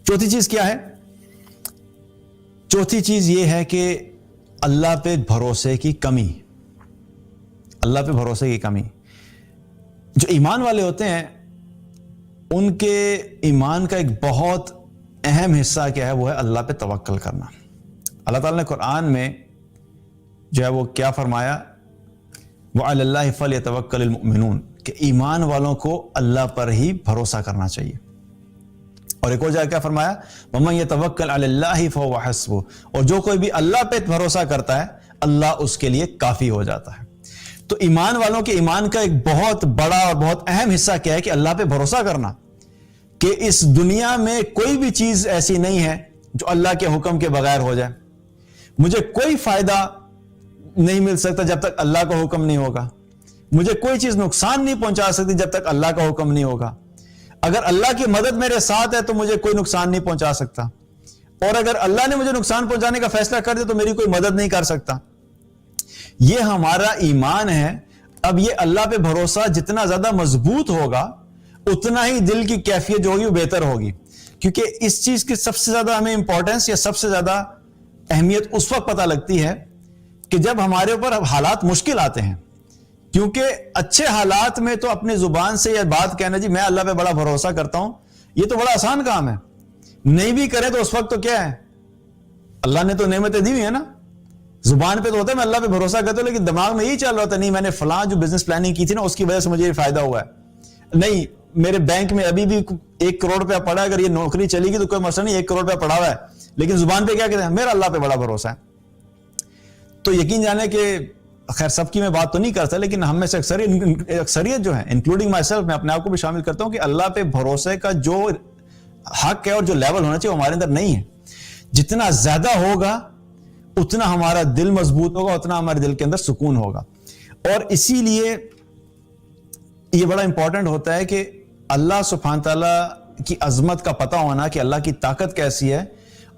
چوتھی چیز کیا ہے؟ چوتھی چیز یہ ہے کہ اللہ پہ بھروسے کی کمی. اللہ پہ بھروسے کی کمی. جو ایمان والے ہوتے ہیں ان کے ایمان کا ایک بہت اہم حصہ کیا ہے؟ وہ ہے اللہ پہ توکل کرنا. اللہ تعالیٰ نے قرآن میں جو ہے وہ کیا فرمایا؟ وَعَلَى اللَّهِ فَلْيَتَوَكَّلِ الْمُؤْمِنُونَ, کہ ایمان والوں کو اللہ پر ہی بھروسہ کرنا چاہیے. اور ایک اور جگہ کیا فرمایا؟ وَمَن يَتَوَكَّلْ عَلَى اللَّهِ فَهُوَ حَسْبُهُ, اور جو کوئی بھی اللہ پہ بھروسہ کرتا ہے اللہ اس کے لیے کافی ہو جاتا ہے. تو ایمان والوں کے ایمان کا ایک بہت بڑا اور بہت اہم حصہ کیا ہے کہ اللہ پہ بھروسہ کرنا, کہ اس دنیا میں کوئی بھی چیز ایسی نہیں ہے جو اللہ کے حکم کے بغیر ہو جائے. مجھے کوئی فائدہ نہیں مل سکتا جب تک اللہ کا حکم نہیں ہوگا. مجھے کوئی چیز نقصان نہیں پہنچا سکتی جب تک اللہ کا حکم نہیں ہوگا. اگر اللہ کی مدد میرے ساتھ ہے تو مجھے کوئی نقصان نہیں پہنچا سکتا, اور اگر اللہ نے مجھے نقصان پہنچانے کا فیصلہ کر دیا تو میری کوئی مدد نہیں کر سکتا. یہ ہمارا ایمان ہے. اب یہ اللہ پہ بھروسہ جتنا زیادہ مضبوط ہوگا اتنا ہی دل کی کیفیت جو ہوگی وہ بہتر ہوگی, کیونکہ اس چیز کی سب سے زیادہ ہمیں امپورٹنس یا سب سے زیادہ اہمیت اس وقت پتہ لگتی ہے کہ جب ہمارے اوپر حالات مشکل آتے ہیں. کیونکہ اچھے حالات میں تو اپنی زبان سے یہ بات کہنا جی میں اللہ پہ بڑا بھروسہ کرتا ہوں, یہ تو بڑا آسان کام ہے. نہیں بھی کریں تو اس وقت تو کیا ہے, اللہ نے تو نعمتیں دی ہوئی ہیں نا. زبان پہ تو ہوتا ہے میں اللہ پہ بھروسہ کرتا ہوں, لیکن دماغ میں یہی چل رہا تھا نہیں میں نے فلاں جو بزنس پلاننگ کی تھی نا اس کی وجہ سے مجھے یہ فائدہ ہوا ہے. نہیں میرے بینک میں ابھی بھی 1 کروڑ روپیہ پڑا ہے, اگر یہ نوکری چلے گی تو کوئی مسئلہ نہیں, 1 کروڑ روپیہ پڑا ہوا ہے, لیکن زبان پہ کیا کہتے ہیں میرا اللہ پہ بڑا بھروسہ ہے. تو یقین جانے کہ خیر سب کی میں بات تو نہیں کرتا, لیکن ہم میں سے اکثریت جو ہے انکلوڈنگ مائی سیلف, میں اپنے آپ کو بھی شامل کرتا ہوں کہ اللہ پہ بھروسے کا جو حق ہے اور جو لیول ہونا چاہیے وہ ہمارے اندر نہیں ہے. جتنا زیادہ ہوگا اتنا ہمارا دل مضبوط ہوگا, اتنا ہمارے دل کے اندر سکون ہوگا. اور اسی لیے یہ بڑا امپورٹنٹ ہوتا ہے کہ اللہ سبحانہ تعالیٰ کی عظمت کا پتہ ہونا کہ اللہ کی طاقت کیسی ہے,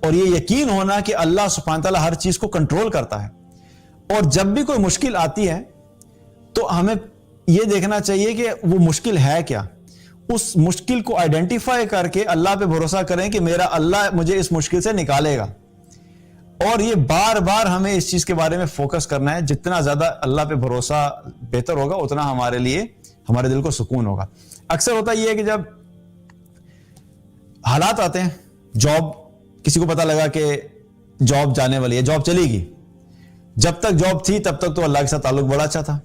اور یہ یقین ہونا کہ اللہ سبحانہ تعالیٰ ہر چیز کو کنٹرول کرتا ہے. اور جب بھی کوئی مشکل آتی ہے تو ہمیں یہ دیکھنا چاہیے کہ وہ مشکل ہے کیا. اس مشکل کو آئیڈینٹیفائی کر کے اللہ پہ بھروسہ کریں کہ میرا اللہ مجھے اس مشکل سے نکالے گا. اور یہ بار بار ہمیں اس چیز کے بارے میں فوکس کرنا ہے. جتنا زیادہ اللہ پہ بھروسہ بہتر ہوگا اتنا ہمارے لیے ہمارے دل کو سکون ہوگا. اکثر ہوتا یہ ہے کہ جب حالات آتے ہیں, جاب کسی کو پتہ لگا کہ جاب جانے والی ہے, جاب چلے گی. جب تک جاب تھی تب تک تو اللہ کے ساتھ تعلق بڑا اچھا تھا.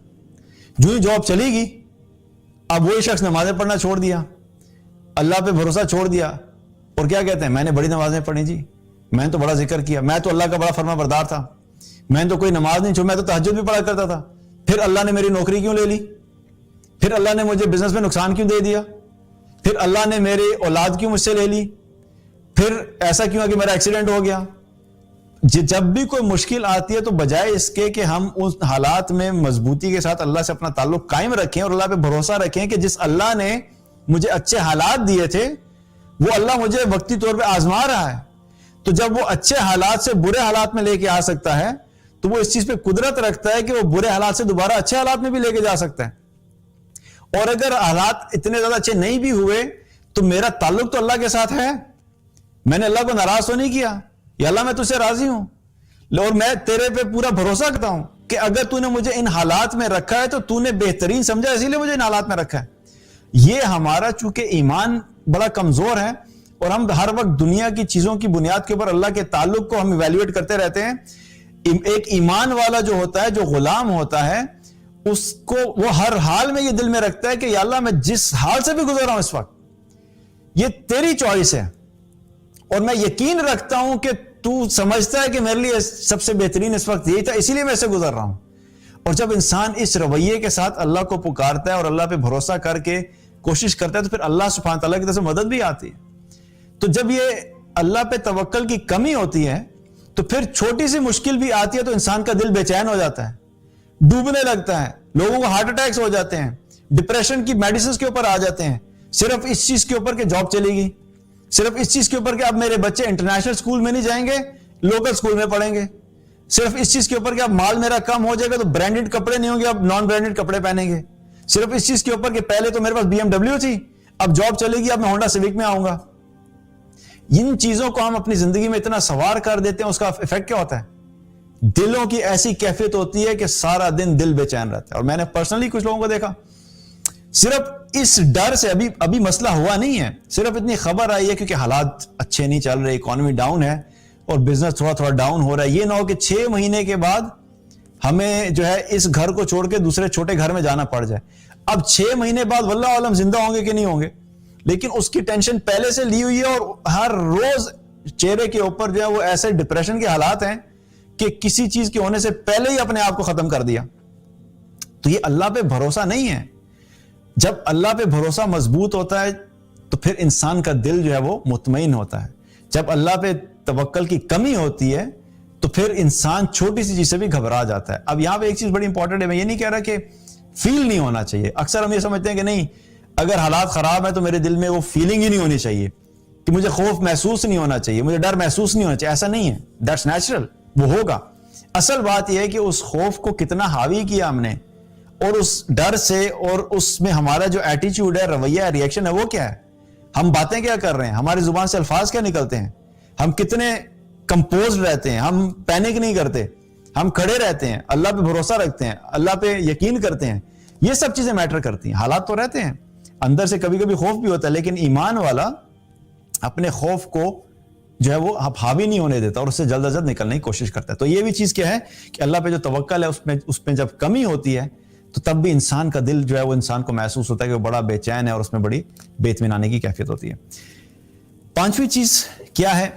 جو ہی جاب چلے گی اب وہی شخص نمازیں پڑھنا چھوڑ دیا, اللہ پہ بھروسہ چھوڑ دیا, اور کیا کہتے ہیں میں نے بڑی نمازیں پڑھی جی, میں نے تو بڑا ذکر کیا, میں تو اللہ کا بڑا فرما بردار تھا, میں نے تو کوئی نماز نہیں چھوڑی, میں تو تہجد بھی پڑھا کرتا تھا, پھر اللہ نے میری نوکری کیوں لے لی, پھر اللہ نے مجھے بزنس میں نقصان کیوں دے دیا, پھر اللہ نے میری اولاد کیوں مجھ سے لے لی, پھر ایسا کیوں کہ میرا ایکسیڈنٹ ہو گیا. جب بھی کوئی مشکل آتی ہے تو بجائے اس کے کہ ہم اس حالات میں مضبوطی کے ساتھ اللہ سے اپنا تعلق قائم رکھیں اور اللہ پہ بھروسہ رکھیں کہ جس اللہ نے مجھے اچھے حالات دیے تھے وہ اللہ مجھے وقتی طور پہ آزما رہا ہے. تو جب وہ اچھے حالات سے برے حالات میں لے کے آ سکتا ہے تو وہ اس چیز پہ قدرت رکھتا ہے کہ وہ برے حالات سے دوبارہ اچھے حالات میں بھی لے کے جا سکتا ہے. اور اگر حالات اتنے زیادہ اچھے نہیں بھی ہوئے تو میرا تعلق تو اللہ کے ساتھ ہے, میں نے اللہ کو ناراض تو نہیں کیا, یا اللہ میں تجھ سے راضی ہوں, اور میں تیرے پہ پورا بھروسہ کرتا ہوں کہ اگر تو نے مجھے ان حالات میں رکھا ہے تو تو نے بہترین سمجھا اسی لیے مجھے ان حالات میں رکھا ہے. یہ ہمارا چونکہ ایمان بڑا کمزور ہے اور ہم ہر وقت دنیا کی چیزوں کی بنیاد کے اوپر اللہ کے تعلق کو ہم ایویلیویٹ کرتے رہتے ہیں. ایک ایمان والا جو ہوتا ہے, جو غلام ہوتا ہے, اس کو وہ ہر حال میں یہ دل میں رکھتا ہے کہ یا اللہ میں جس حال سے بھی گزر رہا ہوں اس وقت یہ تیری چوائس ہے, اور میں یقین رکھتا ہوں کہ تو سمجھتا ہے کہ میرے لیے سب سے بہترین اس وقت یہی تھا, اسی لیے میں اسے گزر رہا ہوں. اور جب انسان اس رویے کے ساتھ اللہ کو پکارتا ہے اور اللہ پہ بھروسہ کر کے کوشش کرتا ہے تو پھر اللہ سبحانہ تعالیٰ کی طرف سے مدد بھی آتی ہے. تو جب یہ اللہ پہ توکل کی کمی ہوتی ہے تو پھر چھوٹی سی مشکل بھی آتی ہے تو انسان کا دل بے چین ہو جاتا ہے, ڈوبنے لگتا ہے, لوگوں کو ہارٹ اٹیکس ہو جاتے ہیں, ڈپریشن کی میڈیسنز کے اوپر آ جاتے ہیں, صرف اس چیز کے اوپر کہ جاب چلے گی, صرف اس چیز کے اوپر کہ اب میرے بچے انٹرنیشنل اسکول میں نہیں جائیں گے, لوکل اسکول میں پڑھیں گے, صرف اس چیز کے اوپر کہ اب مال میرا کم ہو جائے گا تو برانڈڈ کپڑے نہیں ہوں گے, اب نان برانڈڈ کپڑے پہنیں گے, صرف اس چیز کے اوپر کہ پہلے تو میرے پاس BMW تھی, اب جاب چلے گی, اب میں ہونڈا سیوک میں آؤں گا. ان چیزوں کو ہم اپنی زندگی میں اتنا سوار کر دیتے ہیں، اس کا افیکٹ کیا ہوتا ہے؟ دلوں کی ایسی کیفیت ہوتی ہے کہ سارا دن دل بے چین رہتا ہے. اور میں نے پرسنلی کچھ لوگوں کو دیکھا، صرف اس ڈر سے، ابھی مسئلہ ہوا نہیں ہے، صرف اتنی خبر آئی ہے کیونکہ حالات اچھے نہیں چل رہے، اکانومی ڈاؤن ہے اور بزنس تھوڑا تھوڑا ڈاؤن ہو رہا ہے. یہ نہ ہو کہ 6 مہینے کے بعد ہمیں جو ہے اس گھر کو چھوڑ کے دوسرے چھوٹے گھر میں جانا پڑ جائے. اب 6 مہینے بعد واللہ عالم زندہ ہوں گے کہ نہیں ہوں گے، لیکن اس کی ٹینشن پہلے سے لی ہوئی ہے اور ہر روز چہرے کے اوپر جو ہے وہ ایسے ڈپریشن کے حالات ہیں کہ کسی چیز کے ہونے سے پہلے ہی اپنے آپ کو ختم کر دیا. تو یہ اللہ پہ بھروسہ نہیں ہے. جب اللہ پہ بھروسہ مضبوط ہوتا ہے تو پھر انسان کا دل جو ہے وہ مطمئن ہوتا ہے. جب اللہ پہ توکل کی کمی ہوتی ہے تو پھر انسان چھوٹی سی چیز سے بھی گھبرا جاتا ہے. اب یہاں پہ ایک چیز بڑی امپورٹنٹ ہے، میں یہ نہیں کہہ رہا کہ فیل نہیں ہونا چاہیے. اکثر ہم یہ سمجھتے ہیں کہ نہیں، اگر حالات خراب ہیں تو میرے دل میں وہ فیلنگ ہی نہیں ہونی چاہیے، کہ مجھے خوف محسوس نہیں ہونا چاہیے، مجھے ڈر محسوس نہیں ہونا چاہیے. ایسا نہیں ہے، دیٹس نیچرل، وہ ہوگا. اصل بات یہ ہے کہ اس خوف کو کتنا حاوی کیا ہم نے، اور اس ڈر سے اور اس میں ہمارا جو ایٹیچیوڈ ہے، رویہ ہے، ریئیکشن ہے، وہ کیا ہے. ہم باتیں کیا کر رہے ہیں، ہماری زبان سے الفاظ کیا نکلتے ہیں، ہم کتنے کمپوزڈ رہتے ہیں، ہم پینک نہیں کرتے، ہم کھڑے رہتے ہیں، اللہ پہ بھروسہ رکھتے ہیں، اللہ پہ یقین کرتے ہیں. یہ سب چیزیں میٹر کرتی ہیں. حالات تو رہتے ہیں، اندر سے کبھی کبھی خوف بھی ہوتا ہے، لیکن ایمان والا اپنے خوف کو جو ہے وہ حاوی نہیں ہونے دیتا اور اس سے جلد از جلد نکلنے کی کوشش کرتا ہے. تو یہ بھی چیز کیا ہے کہ اللہ پہ جو توکل ہے اس میں جب کمی ہوتی ہے تو تب بھی انسان کا دل جو ہے وہ انسان کو محسوس ہوتا ہے کہ وہ بڑا بے چین ہے اور اس میں بڑی بے اطمینانی کی کیفیت ہوتی ہے. 5ویں چیز کیا ہے؟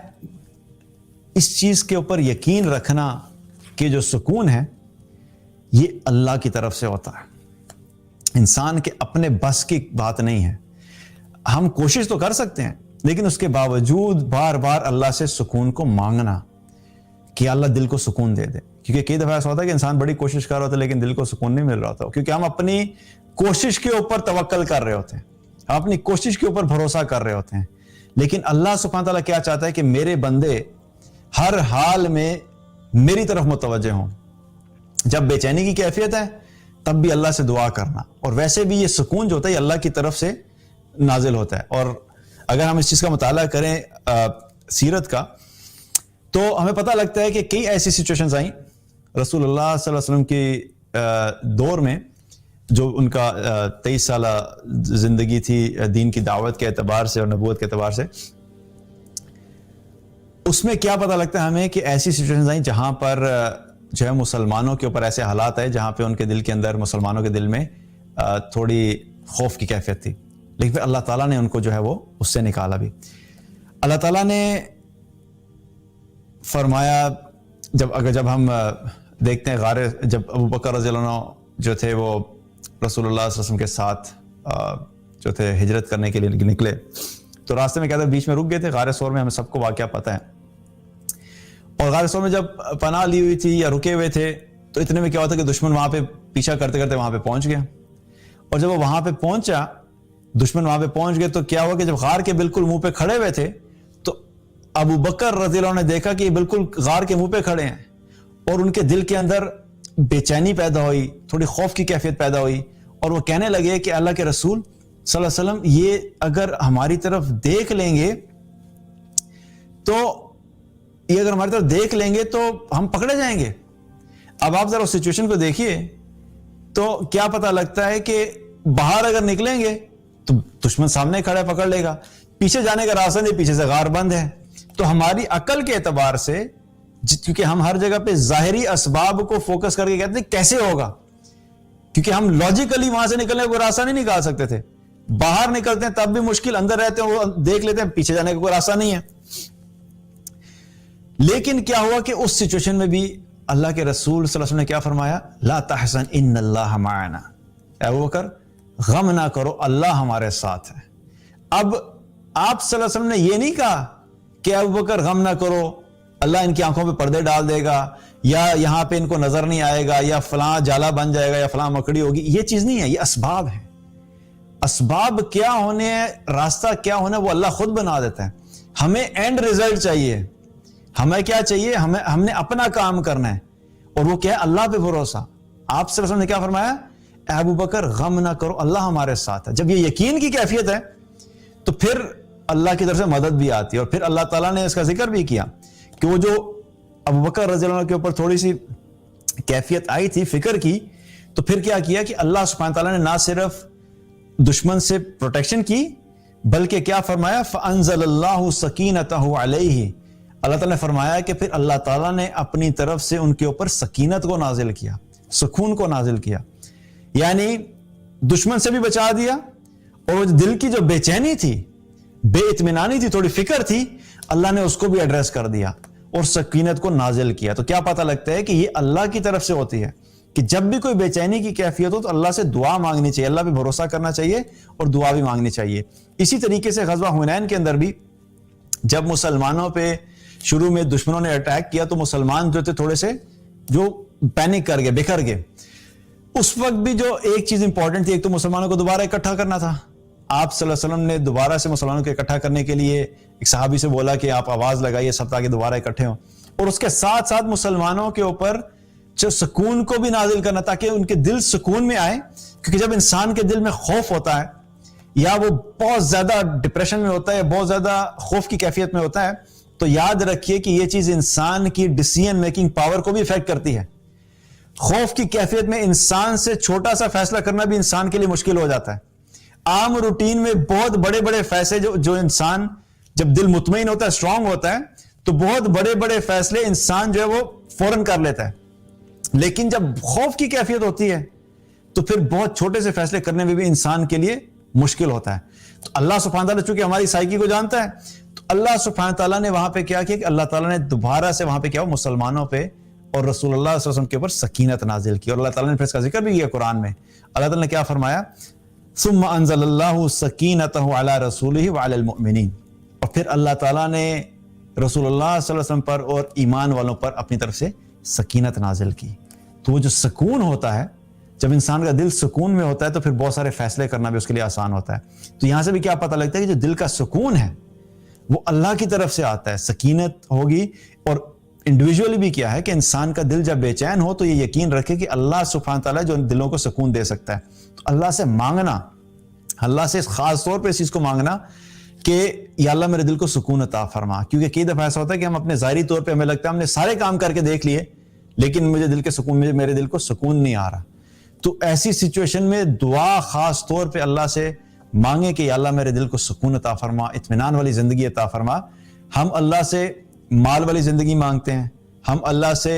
اس چیز کے اوپر یقین رکھنا کہ جو سکون ہے یہ اللہ کی طرف سے ہوتا ہے، انسان کے اپنے بس کی بات نہیں ہے. ہم کوشش تو کر سکتے ہیں لیکن اس کے باوجود بار بار اللہ سے سکون کو مانگنا کہ اللہ دل کو سکون دے دے. کیونکہ کئی دفعہ ایسا ہوتا ہے کہ انسان بڑی کوشش کر رہا ہوتا ہے لیکن دل کو سکون نہیں مل رہا ہوتا، کیونکہ ہم اپنی کوشش کے اوپر توکل کر رہے ہوتے ہیں، ہم اپنی کوشش کے اوپر بھروسہ کر رہے ہوتے ہیں. لیکن اللہ سبحانہ تعالیٰ کیا چاہتا ہے کہ میرے بندے ہر حال میں میری طرف متوجہ ہوں. جب بے چینی کی کیفیت ہے تب بھی اللہ سے دعا کرنا، اور ویسے بھی یہ سکون جو ہوتا ہے یہ اللہ کی طرف سے نازل ہوتا ہے. اور اگر ہم اس چیز کا مطالعہ کریں سیرت کا تو ہمیں پتہ لگتا ہے کہ کئی ایسی سچویشنز آئیں رسول اللہ صلی اللہ علیہ وسلم کی دور میں، جو ان کا 23 سالہ زندگی تھی دین کی دعوت کے اعتبار سے اور نبوت کے اعتبار سے. اس میں کیا پتہ لگتا ہے ہمیں کہ ایسی سچویشنز آئیں جہاں پر جو ہے مسلمانوں کے اوپر ایسے حالات آئے جہاں پہ ان کے دل کے اندر، مسلمانوں کے دل میں تھوڑی خوف کی کیفیت تھی، لیکن پھر اللہ تعالیٰ نے ان کو جو ہے وہ اس سے نکالا بھی. اللہ تعالیٰ نے فرمایا، جب ہم دیکھتے ہیں جب ابو بکر رضی اللہ عنہ جو تھے وہ رسول اللہ صلی اللہ علیہ وسلم کے ساتھ جو تھے ہجرت کرنے کے لیے نکلے تو راستے میں کیا تھا، بیچ میں رک گئے تھے. غار ثور میں ہمیں سب کو واقعہ پتہ ہے. اور غار ثور میں جب پناہ لی ہوئی تھی یا رکے ہوئے تھے تو اتنے میں کیا ہوتا کہ دشمن وہاں پہ پیچھا کرتے کرتے وہاں پہ پہنچ گیا. اور جب وہ وہاں پہ پہنچا، دشمن وہاں پہ پہنچ گئے تو کیا ہوا کہ جب غار کے بالکل منہ پہ کھڑے ہوئے تھے تو ابو بکر رضی اللہ عنہ نے دیکھا کہ یہ بالکل غار کے منہ پہ کھڑے ہیں، اور ان کے دل کے اندر بے چینی پیدا ہوئی، تھوڑی خوف کی کیفیت پیدا ہوئی، اور وہ کہنے لگے کہ اللہ کے رسول صلی اللہ علیہ وسلم یہ اگر ہماری طرف دیکھ لیں گے تو ہم پکڑے جائیں گے. اب آپ ذرا سچویشن کو دیکھیے تو کیا پتہ لگتا ہے کہ باہر اگر نکلیں گے تو دشمن سامنے کھڑا پکڑ لے گا، پیچھے جانے کا راستہ نہیں، پیچھے سے غار بند ہے. تو ہماری عقل کے اعتبار سے، کیونکہ ہم ہر جگہ پہ ظاہری اسباب کو فوکس کر کے کہتے ہیں کیسے ہوگا، کیونکہ ہم لاجیکلی وہاں سے نکلنے کا کوئی راستہ نہیں نکال سکتے تھے. باہر نکلتے ہیں تب بھی مشکل، اندر رہتے ہیں وہ دیکھ لیتے ہیں پیچھے جانے کا کوئی راستہ نہیں ہے. لیکن کیا ہوا کہ اس سچویشن میں بھی اللہ کے رسول صلی اللہ علیہ وسلم نے کیا فرمایا، لا تحزن ان اللہ معنا، اے ابو بکر غم نہ کرو، اللہ ہمارے ساتھ ہے. اب آپ صلی اللہ علیہ وسلم نے یہ نہیں کہا کہ ابو بکر غم نہ کرو، اللہ ان کی آنکھوں پہ پردے ڈال دے گا، یا یہاں پہ ان کو نظر نہیں آئے گا، یا فلاں جالا بن جائے گا، یا فلاں مکڑی ہوگی. یہ چیز نہیں ہے، یہ اسباب ہے. اسباب کیا ہونے ہیں، راستہ کیا ہونا ہے وہ اللہ خود بنا دیتا ہے. ہمیں اینڈ ریزلٹ چاہیے. ہمیں کیا چاہیے، ہم نے اپنا کام کرنا ہے، اور وہ کیا ہے، اللہ پہ بھروسہ. آپ صلی اللہ علیہ وسلم نے کیا فرمایا، اے ابو بکر غم نہ کرو، اللہ ہمارے ساتھ ہے. جب یہ یقین کی کیفیت ہے تو پھر اللہ کی طرف سے مدد بھی آتی ہے. اور پھر اللہ تعالیٰ نے اس کا ذکر بھی کیا کہ وہ جو ابو بکر رضی اللہ عنہ کے اوپر تھوڑی سی کیفیت آئی تھی فکر کی, تو پھر کیا کہ اللہ سبحانہ تعالیٰ نے نہ صرف دشمن سے پروٹیکشن کی بلکہ کیا فرمایا, فَأَنزَلَ اللَّهُ سَكِينَتَهُ عَلَيْهِ, اللہ تعالیٰ نے فرمایا کہ پھر اللہ تعالیٰ نے اپنی طرف سے ان کے اوپر سکینت کو نازل کیا, سکون کو نازل کیا, یعنی دشمن سے بھی بچا دیا, اور وہ دل کی جو بے چینی تھی, بے اطمینانی تھی, تھوڑی فکر تھی, اللہ نے اس کو بھی ایڈریس کر دیا اور سکینت کو نازل کیا. تو کیا پتہ لگتا ہے کہ یہ اللہ کی طرف سے ہوتی ہے کہ جب بھی کوئی بے چینی کی کیفیت ہو تو اللہ سے دعا مانگنی چاہیے, اللہ پہ بھروسہ کرنا چاہیے اور دعا بھی مانگنی چاہیے. اسی طریقے سے غزوہ حنین کے اندر بھی جب مسلمانوں پہ شروع میں دشمنوں نے اٹیک کیا تو مسلمان جو تھے تھوڑے سے جو پینک کر گئے, بکھر گئے. اس وقت بھی جو ایک چیز امپورٹنٹ تھی, ایک تو مسلمانوں کو دوبارہ اکٹھا کرنا تھا. آپ صلی اللہ علیہ وسلم نے دوبارہ سے مسلمانوں کو اکٹھا کرنے کے لیے ایک صحابی سے بولا کہ آپ آواز لگائیے سب تاکہ دوبارہ اکٹھے ہوں, اور اس کے ساتھ ساتھ مسلمانوں کے اوپر جو سکون کو بھی نازل کرنا تاکہ ان کے دل سکون میں آئے. کیونکہ جب انسان کے دل میں خوف ہوتا ہے یا وہ بہت زیادہ ڈپریشن میں ہوتا ہے, بہت زیادہ خوف کی کیفیت میں ہوتا ہے, تو یاد رکھیے کہ یہ چیز انسان کی ڈیسیژن میکنگ پاور کو بھی افیکٹ کرتی ہے. خوف کی کیفیت میں انسان سے چھوٹا سا فیصلہ کرنا بھی انسان کے لیے مشکل ہو جاتا ہے. عام روٹین میں بہت بڑے بڑے فیصلے جو انسان جب دل مطمئن ہوتا ہے, اسٹرانگ ہوتا ہے, تو بہت بڑے بڑے فیصلے انسان جو ہے وہ فوراً کر لیتا ہے. لیکن جب خوف کی کیفیت ہوتی ہے تو پھر بہت چھوٹے سے فیصلے کرنے میں بھی انسان کے لیے مشکل ہوتا ہے. تو اللہ سبحانہ تعالیٰ چونکہ ہماری سائیکی کو جانتا ہے, تو اللہ سبحانہ تعالیٰ نے وہاں پہ کیا کہ اللہ تعالیٰ نے دوبارہ سے وہاں پہ کیا مسلمانوں پہ اور رسول اللہ صلی اللہ علیہ وسلم کے اوپر سکینت نازل کی. اور اللہ تعالیٰ نے پھر اس کا ذکر بھی کیا قرآن میں. اللہ تعالیٰ نے کیا فرمایا, ثم انزل اللہ سکینتہ علی رسولہ وعلی المؤمنین, اور پھر اللہ تعالیٰ نے رسول اللہ صلی اللہ علیہ وسلم پر اور ایمان والوں پر اپنی طرف سے سکینت نازل کی. تو وہ جو سکون ہوتا ہے, جب انسان کا دل سکون میں ہوتا ہے تو پھر بہت سارے فیصلے کرنا بھی اس کے لیے آسان ہوتا ہے. تو یہاں سے بھی کیا پتہ لگتا ہے کہ جو دل کا سکون ہے وہ اللہ کی طرف سے آتا ہے, سکینت ہوگی. اور انڈیویجولی بھی کیا ہے کہ انسان کا دل جب بے چین ہو تو یہ یقین رکھے کہ اللہ سبحانہ تعالیٰ جو دلوں کو سکون دے سکتا ہے. تو اللہ سے مانگنا, اللہ سے خاص طور پہ اس چیز کو مانگنا کہ یا اللہ میرے دل کو سکون عطا فرما. کیونکہ کئی دفعہ ایسا ہوتا ہے کہ ہم اپنے ظاہری طور پہ ہمیں لگتا ہے ہم نے سارے کام کر کے دیکھ لیے لیکن مجھے دل کے سکون میں میرے دل کو سکون نہیں آ رہا. تو ایسی سچویشن میں دعا خاص طور پہ اللہ سے مانگے کہ یا اللہ میرے دل کو سکون عطا فرما, اطمینان والی زندگی عطا فرما. ہم اللہ سے مال والی زندگی مانگتے ہیں, ہم اللہ سے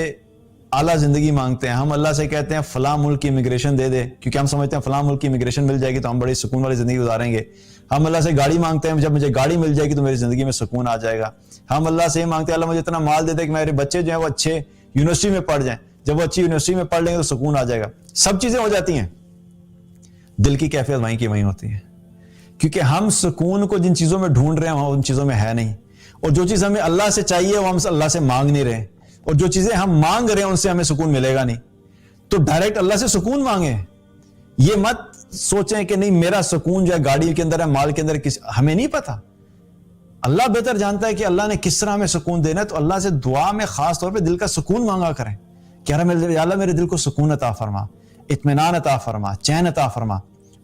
اعلیٰ زندگی مانگتے ہیں, ہم اللہ سے کہتے ہیں فلاں ملک کی امیگریشن دے دے کیونکہ ہم سمجھتے ہیں فلاں ملک کی امیگریشن مل جائے گی تو ہم بڑی سکون والی زندگی گزاریں گے. ہم اللہ سے گاڑی مانگتے ہیں, جب مجھے گاڑی مل جائے گی تو میری زندگی میں سکون آ جائے گا. ہم اللہ سے یہ مانگتے ہیں اللہ مجھے اتنا مال دے دے کہ میرے بچے جو ہیں وہ اچھے یونیورسٹی میں پڑھ جائیں, جب وہ اچھی یونیورسٹی میں پڑھ لیں گے تو سکون آ جائے گا. سب چیزیں ہو جاتی ہیں, دل کی کیفیت وہیں کی وہیں ہوتی ہے. کیونکہ ہم سکون کو جن چیزوں میں ڈھونڈ رہے ہیں وہ ان چیزوں میں ہے نہیں, اور جو چیز ہمیں اللہ سے چاہیے وہ ہم اللہ سے مانگ نہیں رہے, اور جو چیزیں ہم مانگ رہے ہیں ان سے ہمیں سکون ملے گا نہیں. تو ڈائریکٹ اللہ سے سکون مانگیں. یہ مت سوچیں کہ نہیں میرا سکون جو ہے گاڑی کے اندر ہے, مال کے اندر, ہمیں نہیں پتا. اللہ بہتر جانتا ہے کہ اللہ نے کس طرح ہمیں سکون دینا ہے. تو اللہ سے دعا میں خاص طور پہ دل کا سکون مانگا کریں کہ یا اللہ میرے دل کو سکون عطا فرما, اطمینان عطا فرما, چین عطا فرما.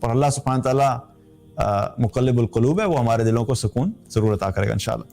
اور اللہ سبحانہ تعالیٰ مقلب القلوب ہے, وہ ہمارے دلوں کو سکون ضرور عطا کرے گا انشاءاللہ.